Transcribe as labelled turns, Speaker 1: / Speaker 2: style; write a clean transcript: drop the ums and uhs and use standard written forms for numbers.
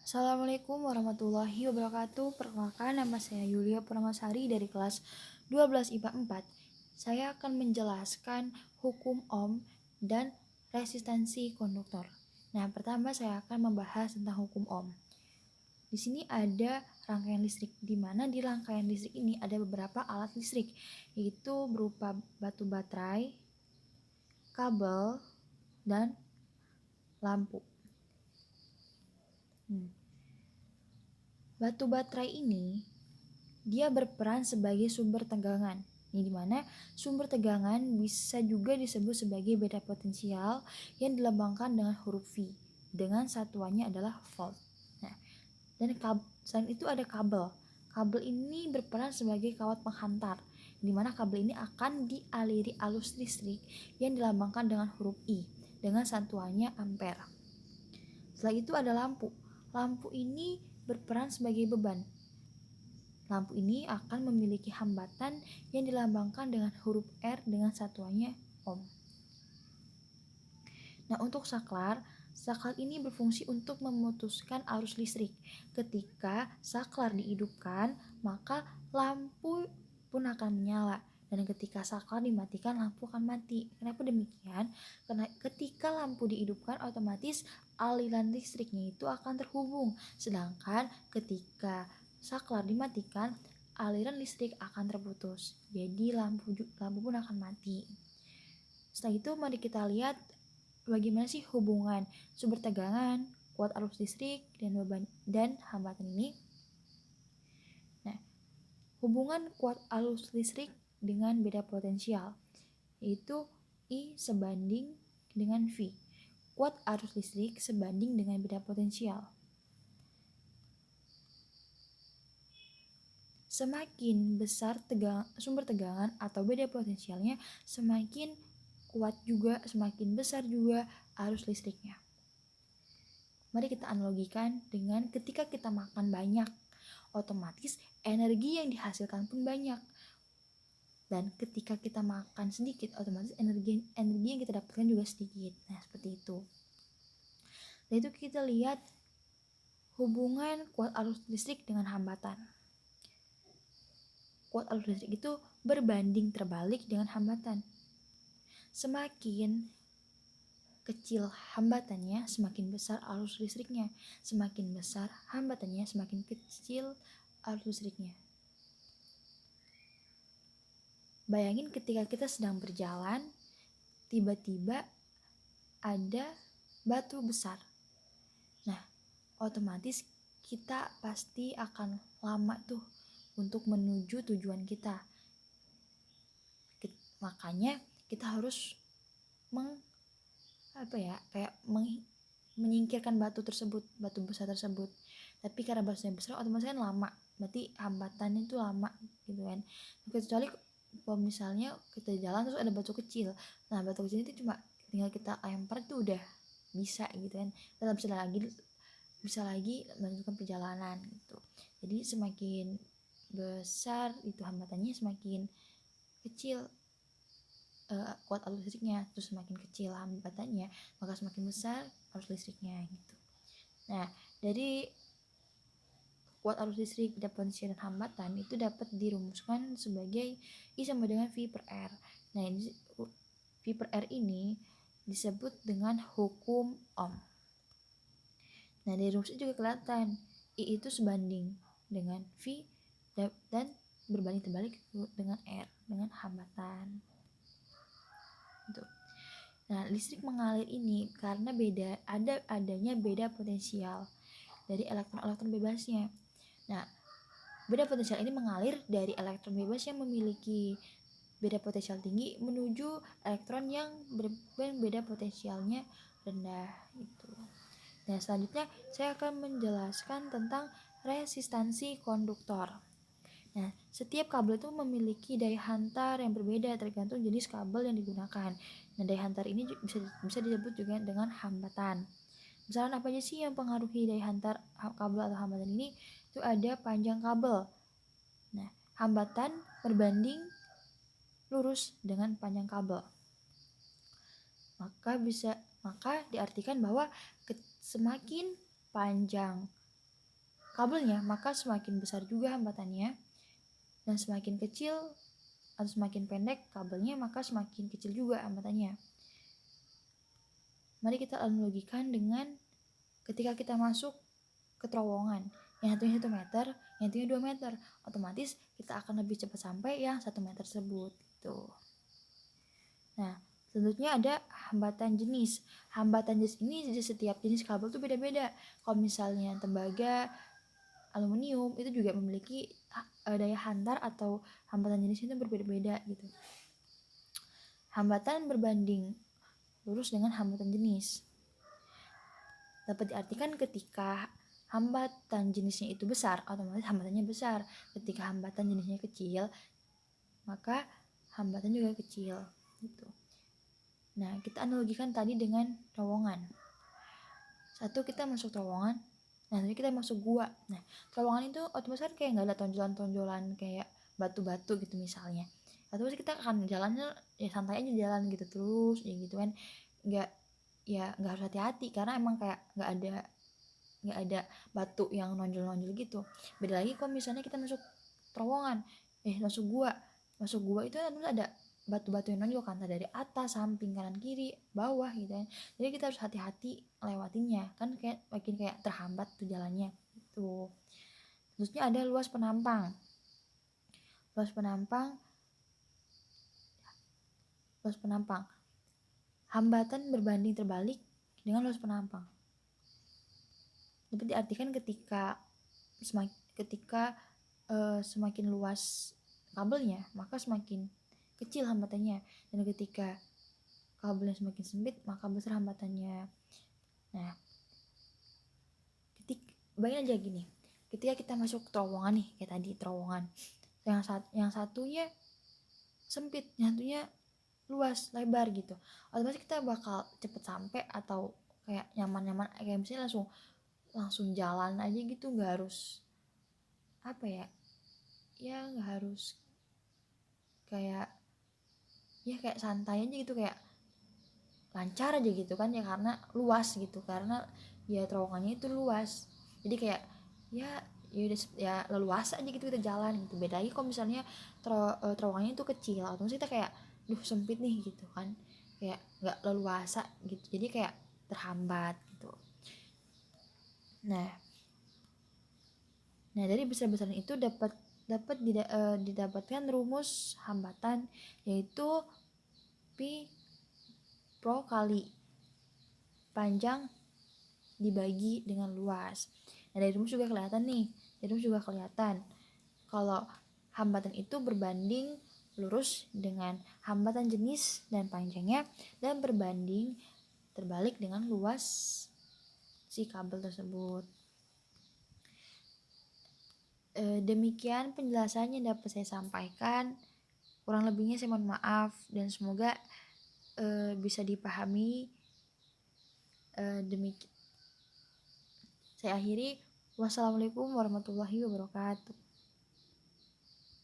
Speaker 1: Assalamualaikum warahmatullahi wabarakatuh. Perkenalkan, nama saya Yulia Purnamasari dari kelas 12 IPA 4. Saya akan menjelaskan hukum Ohm dan resistansi konduktor. Nah, pertama saya akan membahas tentang hukum Ohm. Di sini ada rangkaian listrik, di mana di rangkaian listrik ini ada beberapa alat listrik, yaitu berupa batu baterai, kabel, dan lampu. Batu baterai ini dia berperan sebagai sumber tegangan. Ini dimana sumber tegangan bisa juga disebut sebagai beda potensial yang dilambangkan dengan huruf V dengan satuannya adalah volt. Nah, dan selain itu ada kabel. Kabel ini berperan sebagai kawat penghantar, di mana kabel ini akan dialiri arus listrik yang dilambangkan dengan huruf I dengan satuannya ampere. Setelah itu ada lampu. Lampu ini berperan sebagai beban. Lampu ini akan memiliki hambatan yang dilambangkan dengan huruf R dengan satuannya ohm. Nah, untuk saklar ini berfungsi untuk memutuskan arus listrik. Ketika saklar dihidupkan, maka lampu pun akan menyala. Dan ketika saklar dimatikan, lampu akan mati. Kenapa demikian? Karena ketika lampu dihidupkan, otomatis aliran listriknya itu akan terhubung. Sedangkan ketika saklar dimatikan, aliran listrik akan terputus. Jadi lampu pun akan mati. Setelah itu mari kita lihat bagaimana sih hubungan sumber tegangan, kuat arus listrik, dan beban dan hambatan ini. Nah, hubungan kuat arus listrik dengan beda potensial, yaitu I sebanding dengan V. Kuat arus listrik sebanding dengan beda potensial. Semakin besar sumber tegangan atau beda potensialnya, semakin kuat juga, semakin besar juga arus listriknya. Mari kita analogikan dengan ketika kita makan banyak, otomatis energi yang dihasilkan pun banyak. Dan ketika kita makan sedikit, otomatis energi yang kita dapatkan juga sedikit. Nah, seperti itu. Dan itu kita lihat hubungan kuat arus listrik dengan hambatan. Kuat arus listrik itu berbanding terbalik dengan hambatan. Semakin kecil hambatannya, semakin besar arus listriknya. Semakin besar hambatannya, semakin kecil arus listriknya. Bayangin ketika kita sedang berjalan, tiba-tiba ada batu besar. Nah, otomatis kita pasti akan lama tuh untuk menuju tujuan kita. Makanya kita harus menyingkirkan batu besar tersebut. Tapi karena batunya besar, otomatis kan lama. Berarti hambatannya itu lama gitu kan. Kecuali kalau misalnya kita jalan terus ada batu kecil. Nah, batu kecil itu cuma tinggal kita lempar itu udah bisa gitu kan. Kita bisa lagi melanjutkan perjalanan gitu. Jadi semakin besar itu hambatannya, semakin kecil kuat arus listriknya, terus semakin kecil hambatannya, maka semakin besar arus listriknya gitu. Nah, dari kuat arus listrik, beda potensial dan hambatan itu dapat dirumuskan sebagai I sama dengan V per R. Nah, V per R ini disebut dengan hukum Ohm. Nah, dari rumusnya juga kelihatan I itu sebanding dengan V dan berbanding terbalik dengan R, dengan hambatan. Nah, listrik mengalir ini karena adanya beda potensial dari elektron-elektron bebasnya. Nah, beda potensial ini mengalir dari elektron bebas yang memiliki beda potensial tinggi menuju elektron yang beda potensialnya rendah gitu. Nah, selanjutnya saya akan menjelaskan tentang resistansi konduktor. Nah, setiap kabel itu memiliki daya hantar yang berbeda tergantung jenis kabel yang digunakan. Nah, daya hantar ini bisa disebut juga dengan hambatan. Misalnya apa aja sih yang mempengaruhi daya hantar kabel atau hambatan ini? Itu ada panjang kabel. Nah, hambatan berbanding lurus dengan panjang kabel. Maka diartikan bahwa semakin panjang kabelnya, maka semakin besar juga hambatannya, dan semakin kecil atau semakin pendek kabelnya, maka semakin kecil juga hambatannya. Mari kita analogikan dengan ketika kita masuk ke terowongan, yang satunya 1 meter, yang satunya 2 meter, otomatis kita akan lebih cepat sampai yang 1 meter tersebut gitu. Nah, selanjutnya ada hambatan jenis. Hambatan jenis ini di setiap jenis kabel tuh beda-beda. Kalau misalnya tembaga, aluminium itu juga memiliki daya hantar atau hambatan jenis itu berbeda-beda gitu. Hambatan berbanding lurus dengan hambatan jenis dapat diartikan ketika hambatan jenisnya itu besar, otomatis hambatannya besar. Ketika hambatan jenisnya kecil, maka hambatan juga kecil gitu. Nah, kita analogikan tadi dengan terowongan. Satu, kita masuk terowongan, nah tadi kita masuk gua. Nah, terowongan itu otomatis kan kayak nggak ada tonjolan-tonjolan kayak batu-batu gitu misalnya. Otomatis kita akan jalannya ya santai aja jalan gitu terus ya gitu kan. Nggak harus hati-hati karena emang kayak nggak ada batu yang nonjol-nonjol gitu. Beda lagi kalau misalnya kita masuk terowongan, masuk gua itu ada batu-batu yang nonjol kan dari atas, samping, kanan, kiri, bawah gitu kan. Jadi kita harus hati-hati lewatinnya kan, kayak makin kayak terhambat tuh jalannya gitu. Terusnya ada luas penampang. Luas penampang. Hambatan berbanding terbalik dengan luas penampang. Dapat diartikan ketika semakin luas kabelnya, maka semakin kecil hambatannya, dan ketika kabelnya semakin sempit, maka besar hambatannya. Nah, bayangin aja gini, ketika kita masuk terowongan nih, kayak tadi terowongan, yang satunya sempit, yang satunya luas, lebar gitu, otomatis kita bakal cepet sampai atau kayak nyaman-nyaman, kayak misalnya langsung jalan aja gitu, nggak harus nggak harus kayak santai aja gitu, kayak lancar aja gitu kan ya, karena luas gitu, karena ya terowongannya itu luas, jadi kayak ya leluasa aja gitu kita jalan gitu. Beda lagi kalau misalnya terowongannya itu kecil, atau kita kayak sempit nih gitu kan, kayak nggak leluasa gitu, jadi kayak terhambat gitu. Nah dari besar-besaran itu dapat didapatkan rumus hambatan, yaitu pi pro kali panjang dibagi dengan luas. Nah dari rumus juga kelihatan kalau hambatan itu berbanding lurus dengan hambatan jenis dan panjangnya, dan berbanding terbalik dengan luas si kabel tersebut. Demikian penjelasannya dapat saya sampaikan. Kurang lebihnya saya mohon maaf, dan semoga bisa dipahami. Demikian saya akhiri. Wassalamualaikum warahmatullahi wabarakatuh.